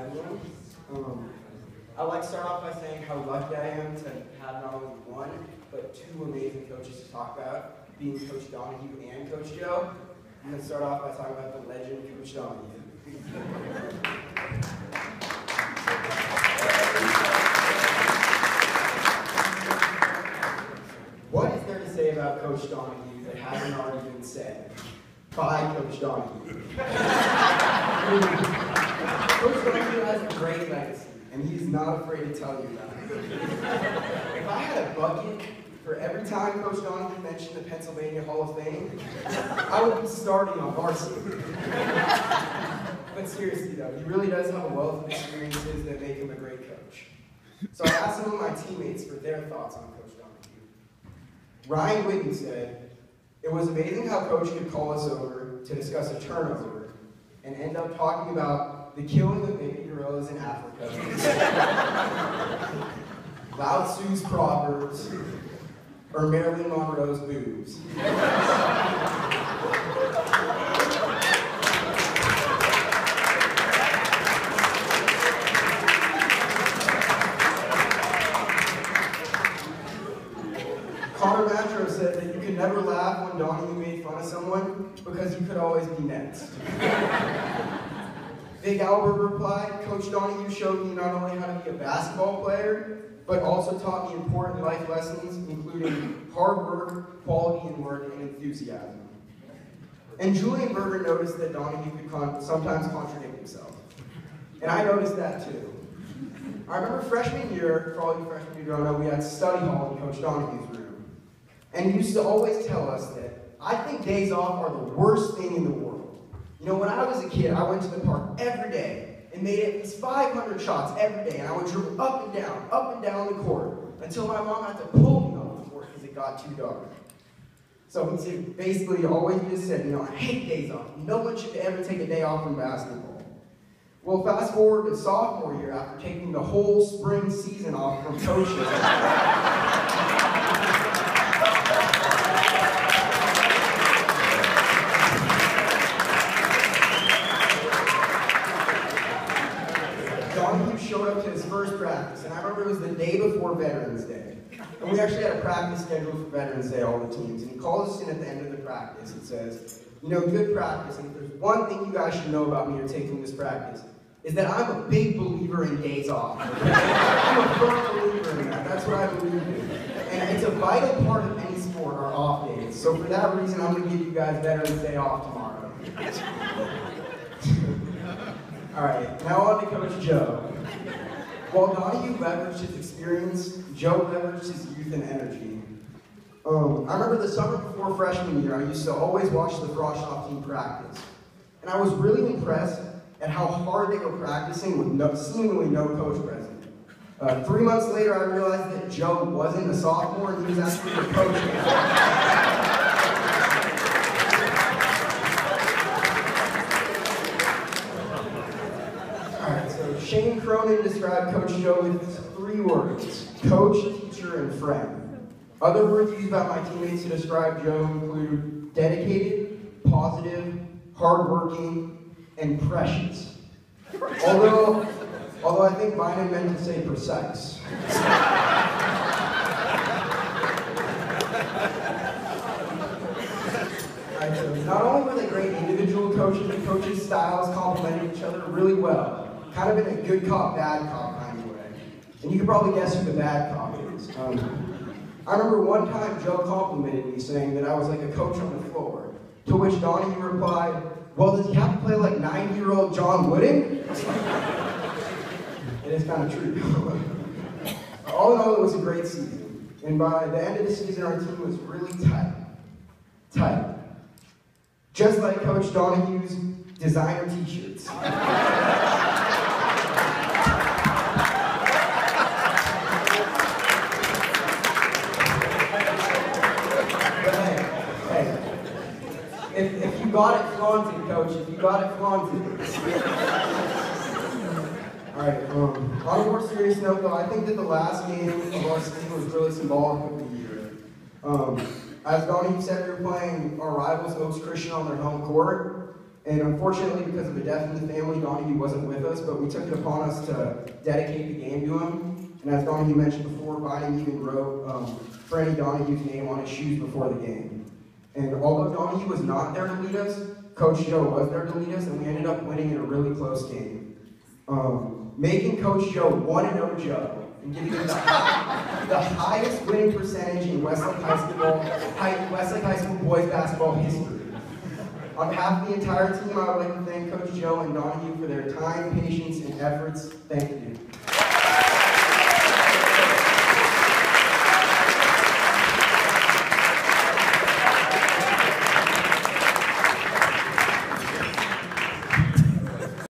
everyone. I'd like to start off by saying how lucky I am to have not only one, but two amazing coaches to talk about, being Coach Donahue and Coach Joe. I'm going to start off by talking about the legend, Coach Donahue. What is there to say about Coach Donahue that hasn't already been said by Coach Donahue? Coach Banquet has a great legacy, and he's not afraid to tell you that. If I had a bucket for every time Coach Donahue mentioned the Pennsylvania Hall of Fame, I would be starting on varsity. But seriously though, he really does have a wealth of experiences that make him a great coach. So I asked some of my teammates for their thoughts on Coach Donahue. Ryan Whitten said, "It was amazing how Coach could call us over to discuss a turnover and end up talking about the killing of baby gorillas in Africa, Lao Tzu's proverbs, or Marilyn Monroe's boobs." Connor Matro said that you could never laugh when Donahue made fun of someone because you could always be next. Big Albert replied, "Coach Donahue showed me not only how to be a basketball player, but also taught me important life lessons, including hard work, quality in work, and enthusiasm." And Julian Berger noticed that Donahue could sometimes contradict himself. And I noticed that too. I remember freshman year, for all you freshmen who don't know, we had study hall in Coach Donahue's room. And he used to always tell us that, "I think days off are the worst thing in the world." You know, when I was a kid, I went to the park every day and made at least 500 shots every day, and I would dribble up and down the court, until my mom had to pull me off the court because it got too dark. So he said, basically, always just said, I hate days off. No one should ever take a day off from basketball. Well, fast forward to sophomore year, after taking the whole spring season off from coaching. Donahue showed up to his first practice, and I remember it was the day before Veterans Day. And we actually had a practice scheduled for Veterans Day, all the teams. And he calls us in at the end of the practice and says, "Good practice, and if there's one thing you guys should know about me or taking this practice, is that I'm a big believer in days off." I'm a firm believer in that. That's what I believe in. And it's a vital part of any sport, our off days. So for that reason, I'm going to give you guys Veterans Day off tomorrow. All right, now on to Coach Joe. While Donahue leveraged his experience, Joe leveraged his youth and energy. I remember the summer before freshman year, I used to always watch the Froshoff team practice. And I was really impressed at how hard they were practicing with seemingly no coach present. 3 months later, I realized that Joe wasn't a sophomore and he was actually a coach. Shane Cronin described Coach Joe with 3 words: coach, teacher, and friend. Other words used by my teammates to describe Joe include dedicated, positive, hardworking, and precious. Although I think Bynum meant to say precise. Not only were they great individual coaches, the coaches' styles complemented each other really well. Kind of in a good cop, bad cop kind of way. And you can probably guess who the bad cop is. I remember one time Joe complimented me saying that I was like a coach on the floor, to which Donahue replied, "Well, does he have to play like 90-year-old John Wooden?" It is kind of true. All in all, it was a great season. And by the end of the season, our team was really tight. Just like Coach Donahue's designer t-shirts. If you got it flaunted, Coach, if you got it flaunted. Alright, on a more serious note though, I think that the last game of our season was really symbolic of the year. As Donahue said, we were playing our rivals, Oaks Christian, on their home court. And unfortunately, because of a death in the family, Donahue wasn't with us, but we took it upon us to dedicate the game to him. And as Donahue mentioned before, Biden even wrote Franny Donahue's name on his shoes before the game. And although Donahue was not there to lead us, Coach Joe was there to lead us, and we ended up winning in a really close game. Making Coach Joe 1-0 Joe and giving him the highest winning percentage in Westlake High School boys basketball history. On behalf of the entire team, I would like to thank Coach Joe and Donahue for their time, patience, and efforts. Thank you.